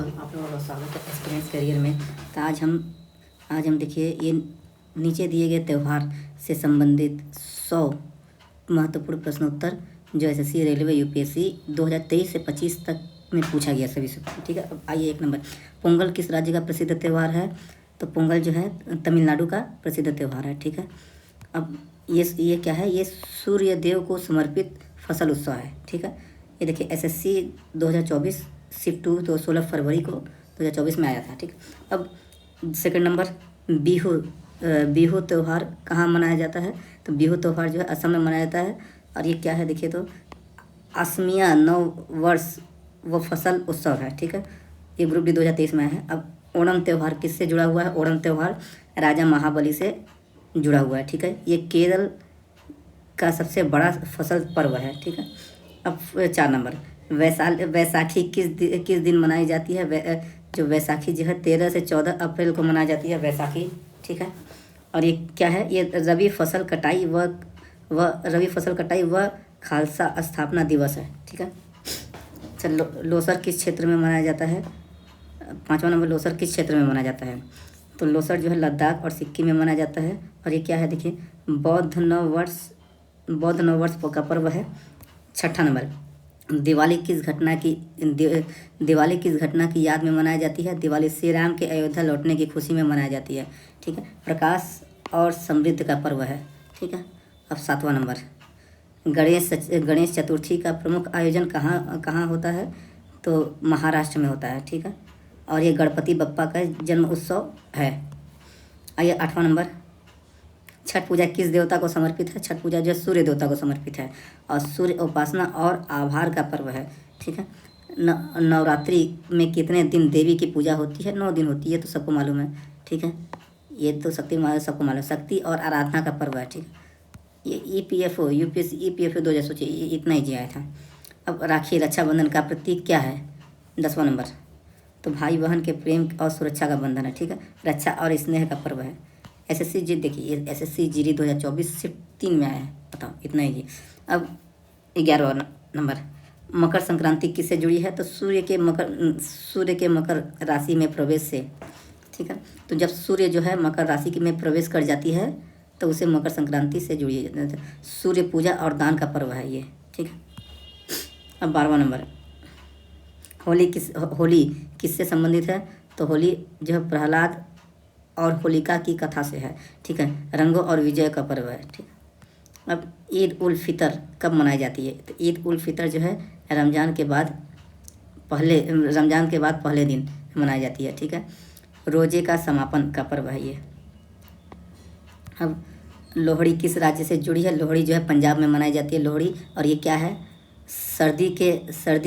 आप लोगों का स्वागत है एक्सपीरियंस करियर में। तो आज हम देखिए ये नीचे दिए गए त्यौहार से संबंधित 100 महत्वपूर्ण प्रश्नोत्तर जो एसएससी रेलवे यूपीएससी 2023 से 25 तक में पूछा गया सभी से। ठीक है, अब आइए 1 नंबर, पोंगल किस राज्य का प्रसिद्ध त्यौहार है? तो पोंगल जो है तमिलनाडु का प्रसिद्ध त्यौहार है। ठीक है, अब ये क्या है? ये सूर्य देव को समर्पित फसल उत्सव है। ठीक है, ये देखिए एसएससी 2024 शिफ्ट 2 तो 16 फरवरी को 2024 में आया था। ठीक, अब 2 नंबर, बिहू त्यौहार कहाँ मनाया जाता है? तो बिहू त्यौहार जो है असम में मनाया जाता है। और ये क्या है देखिए, तो असमिया नव वर्ष व फसल उत्सव है। ठीक है, ये ग्रुप डी 2023 में है। अब ओणम त्यौहार किससे जुड़ा हुआ है? ओणम त्यौहार राजा महाबली से जुड़ा हुआ है। ठीक है, ये केरल का सबसे बड़ा फसल पर्व है। ठीक है, अब 4 नंबर, वैसाखी किस दिन मनाई जाती है? जो वैसाखी जो है 13 से 14 अप्रैल को मनाई जाती है वैसाखी। ठीक है, और ये क्या है? ये रबी फसल कटाई व खालसा स्थापना दिवस है। ठीक है, चलो लोसर किस क्षेत्र में मनाया जाता है? 5वां नंबर, लोसर किस क्षेत्र में मनाया जाता है? तो लोसर जो है लद्दाख और सिक्किम में मनाया जाता है। और ये क्या है देखिए, बौद्ध नववर्ष का पर्व है। 6ठा नंबर, दिवाली किस घटना की याद में मनाई जाती है? दिवाली श्री राम के अयोध्या लौटने की खुशी में मनाई जाती है। ठीक है, प्रकाश और समृद्धि का पर्व है। ठीक है, अब 7वां नंबर, गणेश चतुर्थी का प्रमुख आयोजन कहाँ होता है? तो महाराष्ट्र में होता है। ठीक है, और ये गणपति बप्पा का जन्म उत्सव है। आइए 8वां नंबर, छठ पूजा किस देवता को समर्पित है? छठ पूजा जो सूर्य देवता को समर्पित है और सूर्य उपासना और आभार का पर्व है। ठीक है, नवरात्रि में कितने दिन देवी की पूजा होती है? 9 दिन होती है, तो सबको मालूम है। ठीक है, ये तो सबको मालूम, शक्ति और आराधना का पर्व है। ठीक है, ये ईपीएफओ यूपीएससी ईपीएफओ 2000 सोचिए इतना ही आया था। अब राखी रक्षाबंधन का प्रतीक क्या है? 10वां नंबर, तो भाई बहन के प्रेम और सुरक्षा का बंधन है। ठीक है, रक्षा और स्नेह का पर्व है। एसएससी जी देखिए, ये एसएससी जीडी 2024 शिफ्ट 3 में आया है, बताओ इतना ही जी। अब 11वां नंबर, मकर संक्रांति किससे जुड़ी है? तो सूर्य के मकर राशि में प्रवेश से। ठीक है, तो जब सूर्य जो है मकर राशि में प्रवेश कर जाती है तो उसे मकर संक्रांति से जुड़ी है। सूर्य पूजा और दान का पर्व है ये। ठीक है, अब 12वां नंबर, होली किससे संबंधित है? तो होली जो है प्रहलाद और होलिका की कथा से है। ठीक है, रंगों और विजय का पर्व है। ठीक, अब ईद उल फितर कब मनाई जाती है? तो ईद उल फितर जो है रमज़ान के बाद पहले दिन मनाई जाती है। ठीक है, रोजे का समापन का पर्व है ये। अब लोहड़ी किस राज्य से जुड़ी है? लोहड़ी जो है पंजाब में मनाई जाती है लोहड़ी। और ये क्या है? सर्दी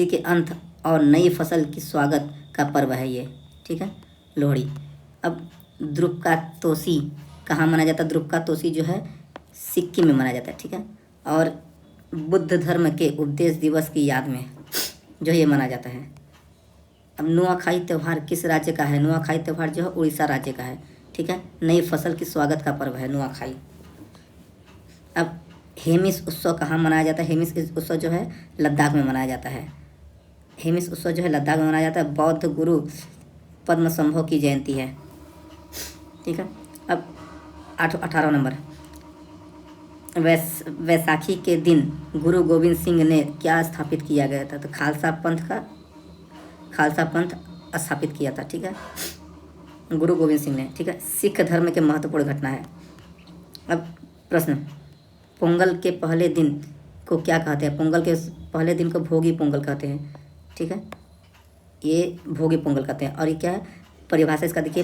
के अंत और नई फसल की स्वागत का पर्व है ये। ठीक है, लोहड़ी। अब ध्रुव का तोसी कहाँ मनाया जाता है? ध्रुव का तोसी जो है सिक्किम में मनाया जाता है। ठीक है, और बुद्ध धर्म के उपदेश दिवस की याद में जो ये मनाया जाता है। अब नुआखाई त्यौहार किस राज्य का है? नुआखाई त्यौहार जो है उड़ीसा राज्य का है। ठीक है, नई फसल की स्वागत का पर्व है नुआखाई। अब हेमिस उत्सव कहाँ मनाया जाता है? हेमिस उत्सव जो है लद्दाख में मनाया जाता है। हेमिस उत्सव जो है लद्दाख में मनाया जाता है। बौद्ध गुरु पद्मसंभव की जयंती है। ठीक है, अब 18वां नंबर, वैसाखी के दिन गुरु गोविंद सिंह ने क्या स्थापित किया गया था? तो खालसा पंथ स्थापित किया था। ठीक है, गुरु गोविंद सिंह ने। ठीक है, सिख धर्म के महत्वपूर्ण घटना है। अब प्रश्न, पोंगल के पहले दिन को क्या कहते हैं? पोंगल के पहले दिन को भोगी पोंगल कहते हैं। ठीक है, ये भोगी पोंगल कहते हैं। और ये क्या है? परिभाषा इसका देखिए,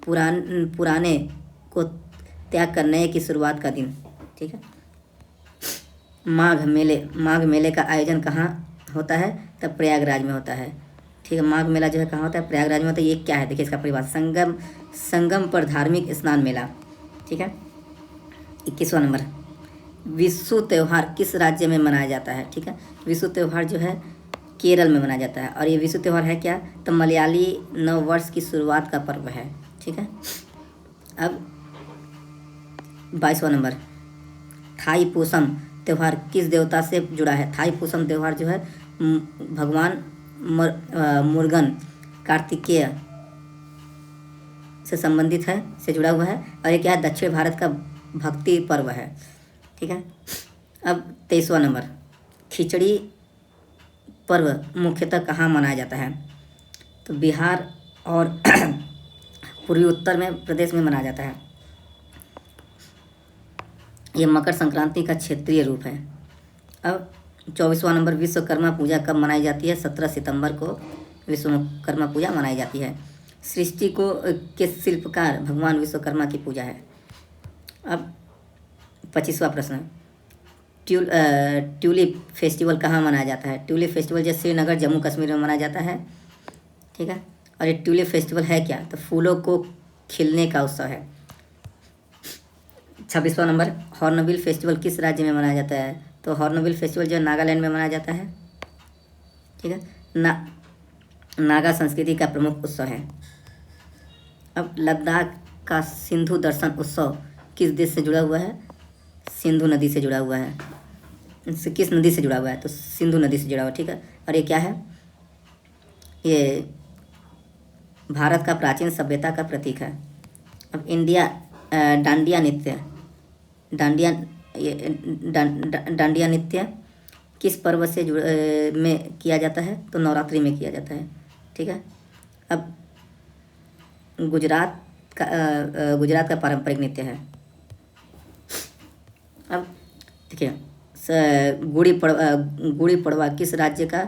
पुराने को त्याग कर नए की शुरुआत का दिन। ठीक है, माघ मेले का आयोजन कहाँ होता है? तब प्रयागराज में होता है। ठीक है, माघ मेला जो है कहाँ होता है? प्रयागराज में होता है। ये क्या है देखिए इसका परिभाषा, संगम पर धार्मिक स्नान मेला। ठीक है, 21वां नंबर, विशु त्यौहार किस राज्य में मनाया जाता है? ठीक है, विशु त्यौहार जो है केरल में मनाया जाता है। और ये विशु त्यौहार है क्या? तो मलयाली नव वर्ष की शुरुआत का पर्व है। ठीक है, अब 22वां नंबर, थाई पूसम त्यौहार किस देवता से जुड़ा है? थाई पूसम त्यौहार जो है भगवान मुर्गन कार्तिकेय से संबंधित है, से जुड़ा हुआ है। और ये क्या है, दक्षिण भारत का भक्ति पर्व है। ठीक है। अब 23वां नंबर, खिचड़ी पर्व मुख्यतः कहाँ मनाया जाता है? तो बिहार और पूर्वी उत्तर में प्रदेश में मनाया जाता है। ये मकर संक्रांति का क्षेत्रीय रूप है। अब 24वां नंबर, विश्वकर्मा पूजा कब मनाई जाती है? 17 सितंबर को विश्वकर्मा पूजा मनाई जाती है। सृष्टि को के शिल्पकार भगवान विश्वकर्मा की पूजा है। अब 25वां प्रश्न, ट्यूलिप फेस्टिवल कहाँ मनाया जाता है? ट्यूलिप फेस्टिवल जो श्रीनगर जम्मू कश्मीर में मनाया जाता है। ठीक है। और ये ट्यूलिप फेस्टिवल है क्या? तो फूलों को खिलने का उत्सव है। 26वां नंबर, हॉर्नबिल फेस्टिवल किस राज्य में मनाया जाता है? तो हॉर्नबिल फेस्टिवल जो नागालैंड में मनाया जाता है। ठीक है। नागा संस्कृति का प्रमुख उत्सव है। अब लद्दाख का सिंधु दर्शन उत्सव किस देश से जुड़ा हुआ है? सिंधु नदी से जुड़ा हुआ है। किस नदी से जुड़ा हुआ है? तो सिंधु नदी से जुड़ा हुआ है। ठीक है। और ये क्या है? ये भारत का प्राचीन सभ्यता का प्रतीक है। अब डांडिया नृत्य, डांडिया नृत्य किस पर्व से में किया जाता है? तो नवरात्रि में किया जाता है। ठीक है। अब गुजरात का पारंपरिक नृत्य है। अब देखिए, गुड़ी पड़वा किस राज्य का,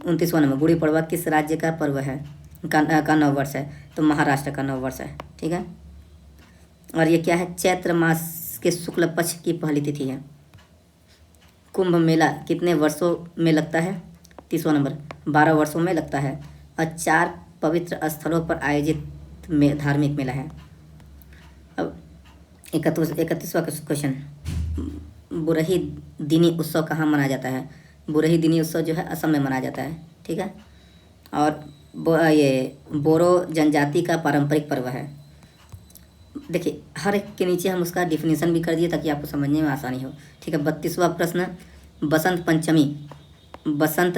29वां नंबर, गुड़ी पड़वा किस राज्य का पर्व है, का नववर्ष है? तो महाराष्ट्र का नववर्ष है। ठीक है। और ये क्या है? चैत्र मास के शुक्ल पक्ष की पहली तिथि है। कुंभ मेला कितने वर्षों में लगता है? 30वां नंबर, 12 वर्षों में लगता है और 4 पवित्र स्थलों पर आयोजित धार्मिक मेला है। अब 31वां क्वेश्चन, बुरही दिनी उत्सव कहाँ मनाया जाता है? बुरही दिनी उत्सव जो है असम में मनाया जाता है। ठीक है। और ये बोरो जनजाति का पारंपरिक पर्व है। देखिए, हर एक के नीचे हम उसका डिफिनीसन भी कर दिए ताकि आपको समझने में आसानी हो। ठीक है। 32वां प्रश्न, बसंत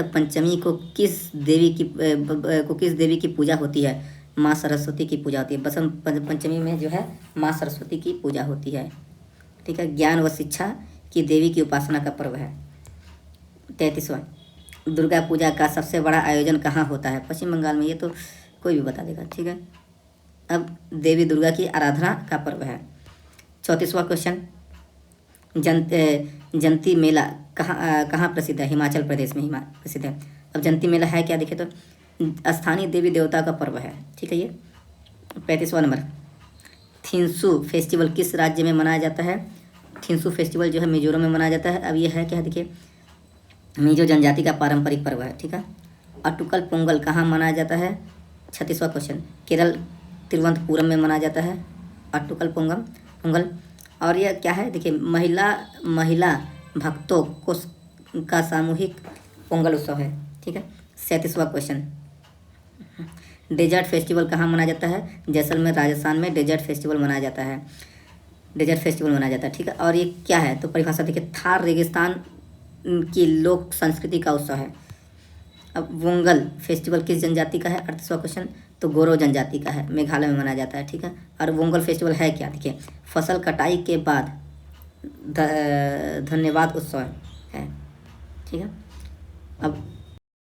पंचमी को किस देवी की पूजा होती है? माँ सरस्वती की पूजा होती है। बसंत पंचमी में जो है माँ सरस्वती की पूजा होती है। ठीक है। ज्ञान व शिक्षा की देवी की उपासना का पर्व है। 33वां, दुर्गा पूजा का सबसे बड़ा आयोजन कहाँ होता है? पश्चिम बंगाल में। ये तो कोई भी बता देगा। ठीक है। अब देवी दुर्गा की आराधना का पर्व है। 34वां क्वेश्चन, जंती मेला कहाँ प्रसिद्ध है? हिमाचल प्रदेश में प्रसिद्ध है। अब जंती मेला है क्या? देखिए तो स्थानीय देवी देवता का पर्व है। ठीक है। ये 35वां नंबर, थिन्सु फेस्टिवल किस राज्य में मनाया जाता है? थिन्सु फेस्टिवल जो है मिजोरम में मनाया जाता है। अब ये है क्या? देखिए, मिजो जनजाति का पारंपरिक पर्व है। ठीक है। अटुकल पोंगल कहाँ मनाया जाता है? 36वां क्वेश्चन, केरल तिरुवनंतपुरम में मनाया जाता है अटुकल पोंगल। और यह क्या है? देखिए, महिला भक्तों को का सामूहिक पोंगल उत्सव है। ठीक है। 37वां क्वेश्चन, डेजर्ट फेस्टिवल कहाँ मनाया जाता है? जैसलमेर राजस्थान में डेजर्ट फेस्टिवल मनाया जाता है। ठीक है। और ये क्या है? तो परिभाषा देखिए, थार रेगिस्तान की लोक संस्कृति का उत्सव है। अब वोंगल फेस्टिवल किस जनजाति का है? 38वां क्वेश्चन, तो गोरो जनजाति का है, मेघालय में मनाया जाता है। ठीक है। और वोंगल फेस्टिवल है क्या? देखिए, फसल कटाई के बाद धन्यवाद उत्सव है। ठीक है। अब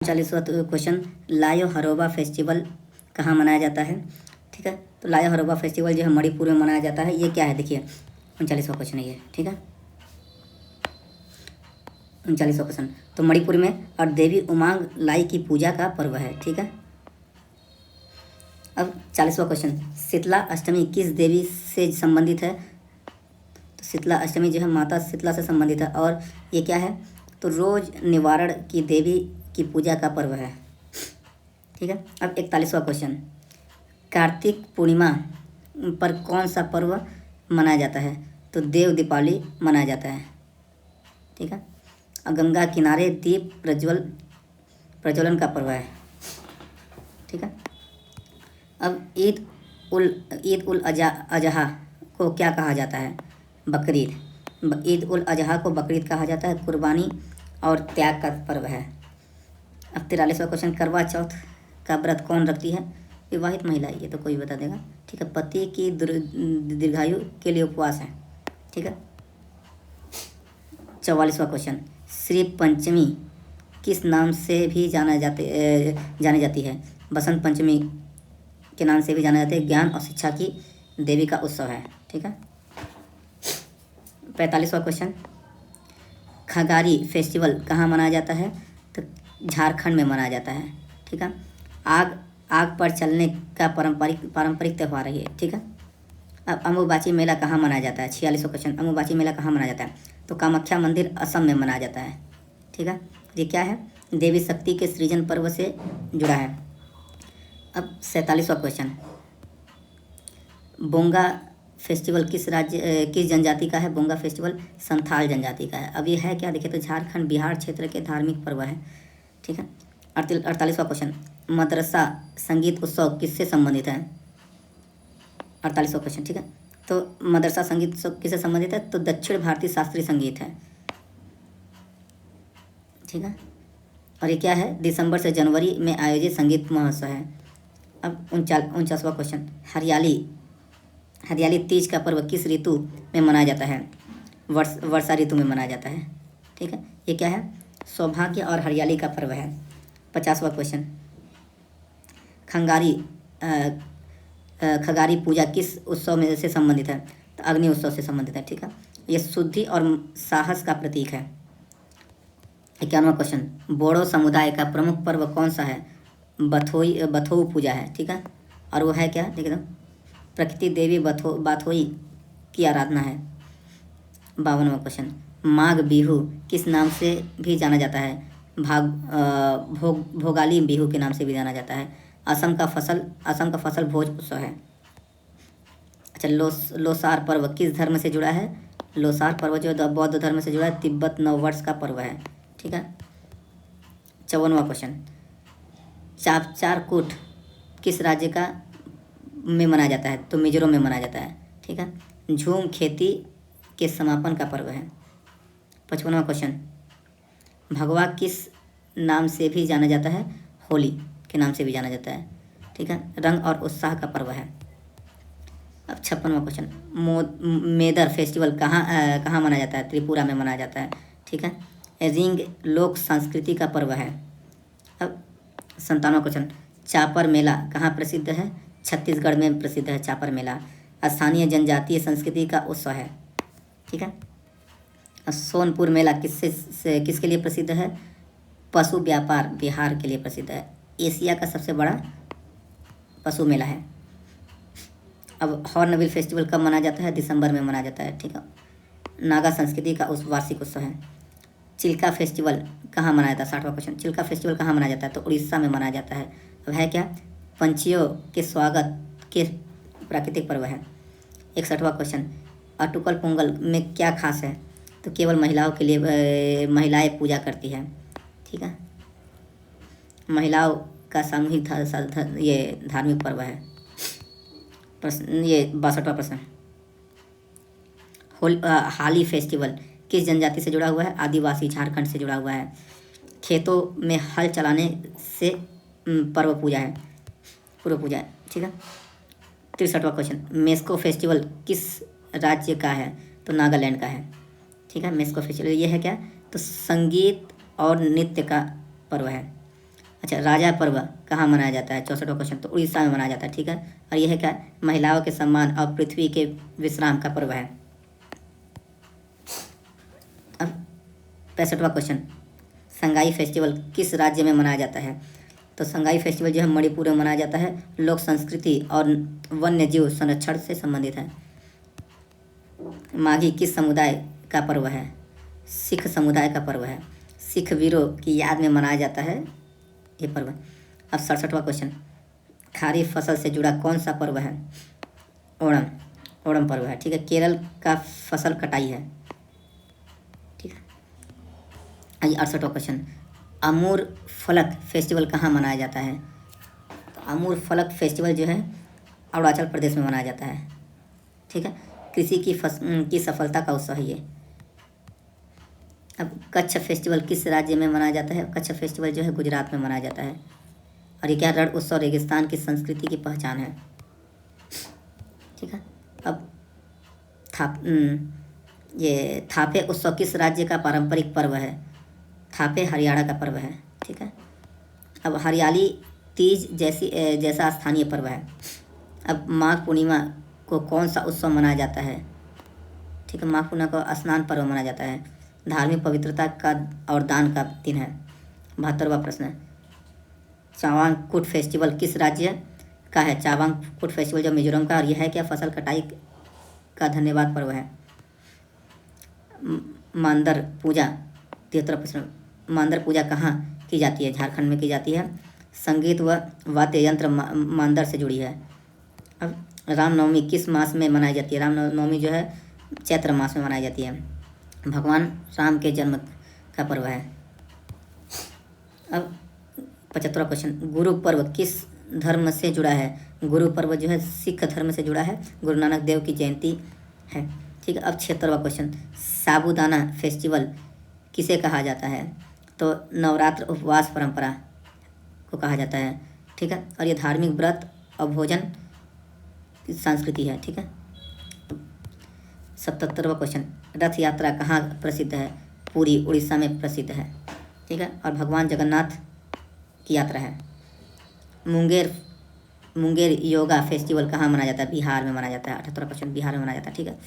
39वां क्वेश्चन, लायो हरोबा फेस्टिवल कहाँ मनाया जाता है? ठीक है। तो लायो हरोबा फेस्टिवल जो है मणिपुर में मनाया जाता है। ये क्या है? देखिए, 39वां क्वेश्चन है ये। ठीक है। 39वां क्वेश्चन, तो मणिपुर में और देवी उमांग लाई की पूजा का पर्व है। ठीक है। अब 40वां क्वेश्चन, शीतला अष्टमी किस देवी से संबंधित है? तो शीतला अष्टमी जो है माता शीतला से संबंधित है। और ये क्या है? तो रोज निवारण की देवी की पूजा का पर्व है। ठीक है। अब 41वां क्वेश्चन, कार्तिक पूर्णिमा पर कौन सा पर्व मनाया जाता है? तो देव दीपावली मनाया जाता है। ठीक है। और गंगा किनारे दीप प्रज्वलन का पर्व है। ठीक है। अब ईद उल अजहा को क्या कहा जाता है? बकरीद। ईद उल अजहा को बकरीद कहा जाता है। कुर्बानी और त्याग का पर्व है। अब 43वां क्वेश्चन, करवा चौथ का व्रत कौन रखती है? विवाहित महिला, ये तो कोई बता देगा। ठीक है, पति की दीर्घायु के लिए उपवास है। ठीक है, 44वां क्वेश्चन, श्री पंचमी किस नाम से भी जानी जाती है? बसंत पंचमी के नाम से भी जाना जाता है। ज्ञान और शिक्षा की देवी का उत्सव है। ठीक है, 45वां क्वेश्चन, खगारी फेस्टिवल कहाँ मनाया जाता है? तो झारखंड में मनाया जाता है। ठीक है, आग पर चलने का पारंपरिक त्यौहार है ये। ठीक है, अब अम्बुबाची मेला कहाँ मनाया जाता है? 46वां क्वेश्चन, अम्बुबाची मेला कहाँ मनाया जाता है? तो कामाख्या मंदिर असम में मनाया जाता है। ठीक है, ये क्या है? देवी शक्ति के सृजन पर्व से जुड़ा है। अब 47वां क्वेश्चन, बोंगा फेस्टिवल किस जनजाति का है? बोंगा फेस्टिवल संथाल जनजाति का है। अब ये है क्या? देखिए तो झारखंड बिहार क्षेत्र के धार्मिक पर्व है। ठीक है, 48वां क्वेश्चन, मदरसा संगीत उत्सव किससे संबंधित है? 48वां क्वेश्चन। ठीक है, तो मदरसा संगीत उत्सव किससे संबंधित है? तो दक्षिण भारतीय शास्त्रीय संगीत है। ठीक है, और ये क्या है? दिसंबर से जनवरी में आयोजित संगीत महोत्सव है। अब 49वां क्वेश्चन, हरियाली तीज का पर्व किस ऋतु में मनाया जाता है? वर्षा ऋतु में मनाया जाता है। ठीक है, ये क्या है? सौभाग्य और हरियाली का पर्व है। 50वां क्वेश्चन, खगारी पूजा किस उत्सव में से संबंधित है? तो अग्नि उत्सव से संबंधित है। ठीक है, ये शुद्धि और साहस का प्रतीक है। 51वां क्वेश्चन, बोडो समुदाय का प्रमुख पर्व कौन सा है? बथोऊ पूजा है। ठीक है, और वो है क्या? देखिए तो प्रकृति देवी बाथोई की आराधना है। 52वां क्वेश्चन, माघ बिहू किस नाम से भी जाना जाता है? भोगाली बिहू के नाम से भी जाना जाता है। असम का फसल भोज उत्सव है। अच्छा, लोसार पर्व किस धर्म से जुड़ा है? लोसार पर्व जो है बौद्ध धर्म से जुड़ा है। तिब्बत नववर्ष का पर्व है। ठीक है, 54वां क्वेश्चन, चापचारकूट किस राज्य का में मनाया जाता है? तो मिजोरम में मनाया जाता है। ठीक है, झूम खेती के समापन का पर्व है। 55वां क्वेश्चन, भगवा किस नाम से भी जाना जाता है? होली के नाम से भी जाना जाता है। ठीक है, रंग और उत्साह का पर्व है। अब 56वां क्वेश्चन, मेदर फेस्टिवल कहाँ मनाया जाता है? त्रिपुरा में मनाया जाता है। ठीक है, रिंग लोक संस्कृति का पर्व है। अब 57वां क्वेश्चन, चापर मेला कहाँ प्रसिद्ध है? छत्तीसगढ़ में प्रसिद्ध है चापर मेला। स्थानीय जनजातीय संस्कृति का उत्सव है। ठीक है, सोनपुर मेला किसके लिए प्रसिद्ध है? पशु व्यापार बिहार के लिए प्रसिद्ध है। एशिया का सबसे बड़ा पशु मेला है। अब हॉर्नबिल फेस्टिवल कब मनाया जाता है? दिसंबर में मनाया जाता है। ठीक है, नागा संस्कृति का वार्षिक उत्सव है। चिल्का फेस्टिवल कहाँ मनाया जाता है? 60वां क्वेश्चन, चिल्का फेस्टिवल कहाँ मनाया जाता है? तो उड़ीसा में मनाया जाता है। अब है क्या? पंछियों के स्वागत के प्राकृतिक पर्व है। 61वां क्वेश्चन, अटुकल पोंगल में क्या खास है? तो केवल महिलाओं के लिए महिलाएं पूजा करती है। ठीक है, महिलाओं का सामूहिक ये धार्मिक पर्व है। प्रश्न ये 62वां प्रश्न, हाली फेस्टिवल किस जनजाति से जुड़ा हुआ है? आदिवासी, झारखंड से जुड़ा हुआ है। खेतों में हल चलाने से पूर्व पूजा है। ठीक है, 63वां क्वेश्चन, मेस्को फेस्टिवल किस राज्य का है? तो नागालैंड का है। ठीक है, मेस्को फेस्टिवल ये है क्या? तो संगीत और नृत्य का पर्व है। अच्छा, राजा पर्व कहाँ मनाया जाता है? 64वां क्वेश्चन, तो उड़ीसा में मनाया जाता है। ठीक है, और यह है क्या? महिलाओं के सम्मान और पृथ्वी के विश्राम का पर्व है। अब 65वां क्वेश्चन, संगाई फेस्टिवल किस राज्य में मनाया जाता है? तो संगाई फेस्टिवल जो है मणिपुर में मनाया जाता है। लोक संस्कृति और वन्य जीव संरक्षण से संबंधित है। माघी किस समुदाय का पर्व है? सिख समुदाय का पर्व है। सिख वीरों की याद में मनाया जाता है ये पर्व। अब 67वां क्वेश्चन, खारिफ फसल से जुड़ा कौन सा पर्व है? ओणम पर्व है। ठीक है, केरल का फसल कटाई है। ठीक है, आइए 68वां क्वेश्चन, अमूर फलक फेस्टिवल कहाँ मनाया जाता है? तो अमूर फलक फेस्टिवल जो है अरुणाचल प्रदेश में मनाया जाता है। ठीक है, कृषि की सफलता का उत्सव है ये। अब कच्छ फेस्टिवल किस राज्य में मनाया जाता है? कच्छ फेस्टिवल जो है गुजरात में मनाया जाता है। और ये क्या, रण उत्सव रेगिस्तान की संस्कृति की पहचान है। ठीक है। अब ये थापे उत्सव किस राज्य का पारंपरिक पर्व है? थापे हरियाणा का पर्व है। ठीक है। अब हरियाली तीज जैसा स्थानीय पर्व है। अब माघ पूर्णिमा को कौन सा उत्सव मनाया जाता है? ठीक है, माघ पूर्णिमा को स्नान पर्व मनाया जाता है। धार्मिक पवित्रता का और दान का दिन है। 72वां प्रश्न, चावांगकुट फेस्टिवल किस राज्य का है? चावांगकुट फेस्टिवल जो मिजोरम का, और यह है क्या, फसल कटाई का धन्यवाद पर्व है। मांदर पूजा, 73वां प्रश्न, मांदर पूजा कहाँ की जाती है? झारखंड में की जाती है। संगीत व वाद्य यंत्र मांदर से जुड़ी है। अब रामनवमी किस मास में मनाई जाती है? रामनवमी जो है चैत्र मास में मनाई जाती है। भगवान राम के जन्म का पर्व है। अब 75वां क्वेश्चन, गुरु पर्व किस धर्म से जुड़ा है? गुरु पर्व जो है सिख धर्म से जुड़ा है। गुरु नानक देव की जयंती है। ठीक है। अब 76वां क्वेश्चन, साबूदाना फेस्टिवल किसे कहा जाता है? तो नवरात्र उपवास परंपरा को कहा जाता है। ठीक है। और ये धार्मिक व्रत और भोजन की संस्कृति है। ठीक है। 77वां क्वेश्चन, रथ यात्रा कहाँ प्रसिद्ध है? पूरी उड़ीसा में प्रसिद्ध है। ठीक है। और भगवान जगन्नाथ की यात्रा है। मुंगेर योगा फेस्टिवल कहाँ मनाया जाता है? बिहार में मनाया जाता है। 78वां क्वेश्चन, बिहार में मनाया जाता है। ठीक है।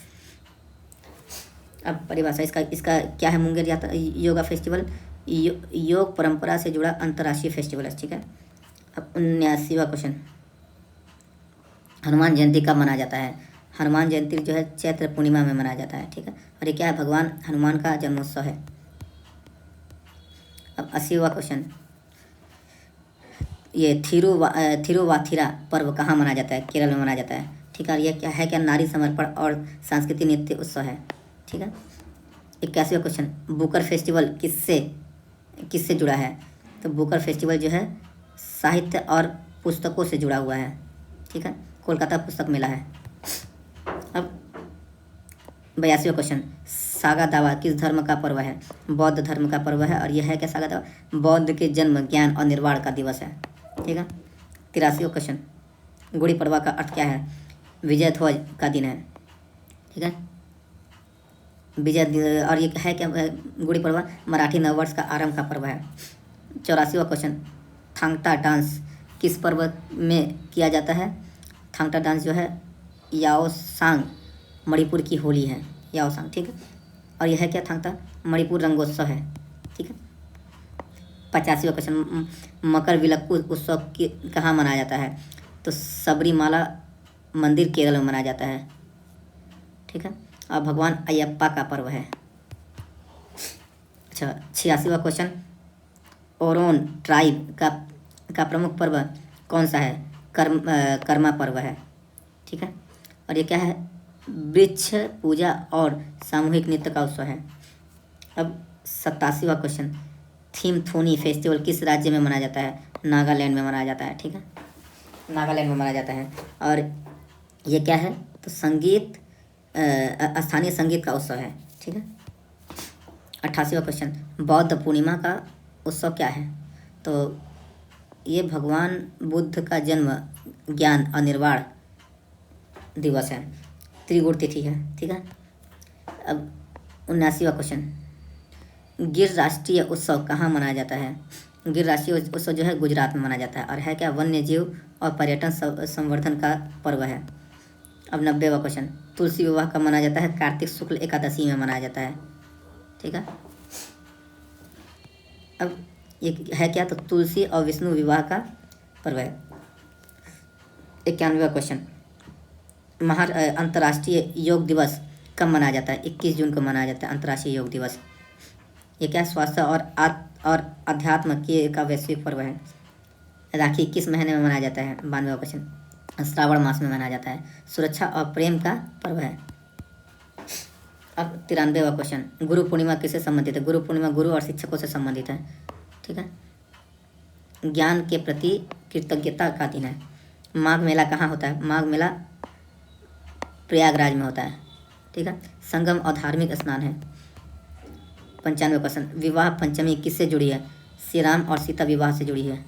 अब परिभाषा इसका क्या है? मुंगेर यात्रा योगा फेस्टिवल योग परंपरा से जुड़ा अंतर्राष्ट्रीय फेस्टिवल है। ठीक है। अब 79वां क्वेश्चन, हनुमान जयंती कब मनाया जाता है? हनुमान जयंती जो है चैत्र पूर्णिमा में मनाया जाता है। ठीक है। और ये क्या है? भगवान हनुमान का जन्मोत्सव है। अब 80वां क्वेश्चन, ये थिरुवाथिरा पर्व कहाँ मनाया जाता है? केरल में मनाया जाता है। ठीक है। और ये क्या है? क्या नारी समर्पण और सांस्कृतिक नृत्य उत्सव है। ठीक है। 81वां क्वेश्चन, बुकर फेस्टिवल किससे जुड़ा है? तो बुकर फेस्टिवल जो है साहित्य और पुस्तकों से जुड़ा हुआ है। ठीक है। कोलकाता पुस्तक मेला है। अब 82वां क्वेश्चन, सागा दावा किस धर्म का पर्व है? बौद्ध धर्म का पर्व है। और यह है क्या? सागा दावा बौद्ध के जन्म, ज्ञान और निर्वाण का दिवस है। ठीक है। 83वां क्वेश्चन, गुड़ी पड़वा का अर्थ क्या है? विजय ध्वज का दिन है। ठीक है। और ये है क्या? गुड़ी पड़वा मराठी नववर्ष का आरंभ का पर्व है। 84वां क्वेश्चन, थांगटा डांस किस पर्व में किया जाता है? थांगटा डांस जो है याओसांग मणिपुर की होली है। याओसांग। ठीक है। और यह है क्या? थांगटा मणिपुर रंगोत्सव है। ठीक है। 85वां क्वेश्चन, मकर विलक्कू उत्सव कहाँ मनाया जाता है? तो सबरीमाला मंदिर केरल में मनाया जाता है। ठीक है। और भगवान अयप्पा का पर्व है। अच्छा, 86वां क्वेश्चन, ओरोन ट्राइब का प्रमुख पर्व कौन सा है? कर्मा पर्व है। ठीक है। और ये क्या है? वृक्ष पूजा और सामूहिक नृत्य का उत्सव है। अब 87वां क्वेश्चन, थिम्फोनी फेस्टिवल किस राज्य में मनाया जाता है? नागालैंड में मनाया जाता है। ठीक है। नागालैंड में मनाया जाता है। और ये क्या है? तो संगीत, स्थानीय संगीत का उत्सव है। ठीक है। 88वां क्वेश्चन, बौद्ध पूर्णिमा का उत्सव क्या है? तो ये भगवान बुद्ध का जन्म, ज्ञान और निर्वाण दिवस है। त्रिगुण तिथि है। ठीक है। अब 79वां क्वेश्चन, गिर राष्ट्रीय उत्सव कहाँ मनाया जाता है? गिर राष्ट्रीय उत्सव जो है गुजरात में मनाया जाता है। और है क्या? वन्य जीव और पर्यटन संवर्धन का पर्व है। अब 90वां क्वेश्चन, तुलसी विवाह कब मनाया जाता है? कार्तिक शुक्ल एकादशी में मनाया जाता है। ठीक है। अब ये है क्या? तो तुलसी और विष्णु विवाह का पर्व है। 91वां क्वेश्चन, अंतर्राष्ट्रीय योग दिवस कब मनाया जाता है? 21 जून को मनाया जाता है अंतर्राष्ट्रीय योग दिवस। ये क्या? स्वास्थ्य और अध्यात्म का वैश्विक पर्व है। राखी किस महीने में मनाया जाता है? 92वां क्वेश्चन, श्रावण मास में मनाया जाता है। सुरक्षा और प्रेम का पर्व है। अब 93वां क्वेश्चन, गुरु पूर्णिमा किससे संबंधित है? गुरु पूर्णिमा गुरु और शिक्षकों से संबंधित है। ठीक है। ज्ञान के प्रति कृतज्ञता का दिन है। माघ मेला कहाँ होता है? माघ मेला प्रयागराज में होता है। ठीक है। संगम और धार्मिक स्नान है। 95वां क्वेश्चन, विवाह पंचमी किससे जुड़ी है? श्री राम और सीता विवाह से जुड़ी है।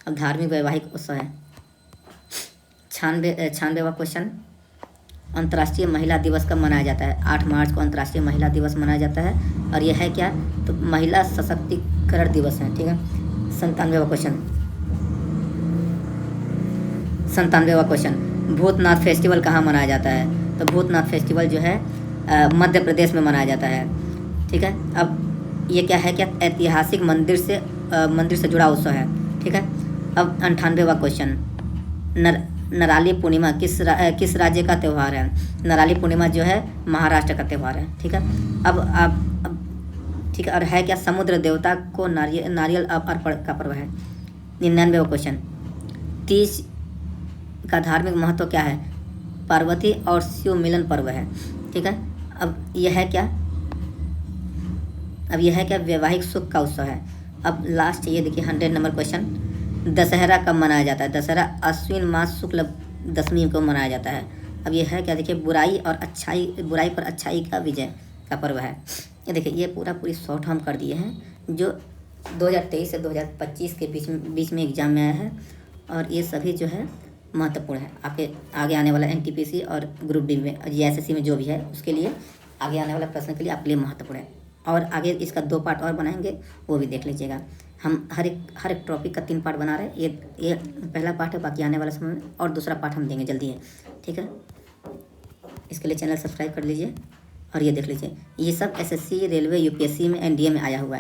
अब धार्मिक वैवाहिक उत्सव है। 96वां क्वेश्चन, अंतर्राष्ट्रीय महिला दिवस कब मनाया जाता है? 8 मार्च को अंतर्राष्ट्रीय महिला दिवस मनाया जाता है। और यह है क्या? तो महिला सशक्तिकरण दिवस है, ठीक है। 97वां क्वेश्चन, भूतनाथ फेस्टिवल कहाँ मनाया जाता है? तो भूतनाथ फेस्टिवल जो है मध्य प्रदेश में मनाया जाता है, ठीक है। अब ये क्या है? क्या ऐतिहासिक मंदिर से जुड़ा उत्सव है, ठीक है। अब 98वां क्वेश्चन, नराली पूर्णिमा किस राज्य का त्यौहार है? नराली पूर्णिमा जो है महाराष्ट्र का त्यौहार है, ठीक है। अब ठीक है। और है क्या? समुद्र देवता को नारियल अर्पण का पर्व है। 99वां क्वेश्चन, तीज का धार्मिक महत्व क्या है? पार्वती और शिव मिलन पर्व है, ठीक है। अब यह है क्या? वैवाहिक सुख का उत्सव है। अब लास्ट ये देखिए 100 नंबर क्वेश्चन, दशहरा कब मनाया जाता है? दशहरा अश्विन मास शुक्ल दशमी को मनाया जाता है। अब ये है क्या? देखिए बुराई पर अच्छाई का विजय का पर्व है। ये देखिए ये पूरी शॉर्ट हम कर दिए हैं जो 2023 से 2025 के बीच में एग्जाम में आया है। और ये सभी जो है महत्वपूर्ण है आपके आगे आने वाला NTPC और ग्रुप डी में GSSC में जो भी है उसके लिए आगे आने वाला प्रश्न के लिए आपके लिए महत्वपूर्ण है। और आगे इसका 2 पार्ट और बनाएंगे, वो भी देख लीजिएगा। हम हर एक टॉपिक का 3 पार्ट बना रहे हैं। ये पहला पार्ट है, बाकी आने वाला समय में और दूसरा पार्ट हम देंगे जल्दी है, ठीक है। इसके लिए चैनल सब्सक्राइब कर लीजिए और ये देख लीजिए, ये सब SSC, रेलवे, UPSC में NDA में आया हुआ है।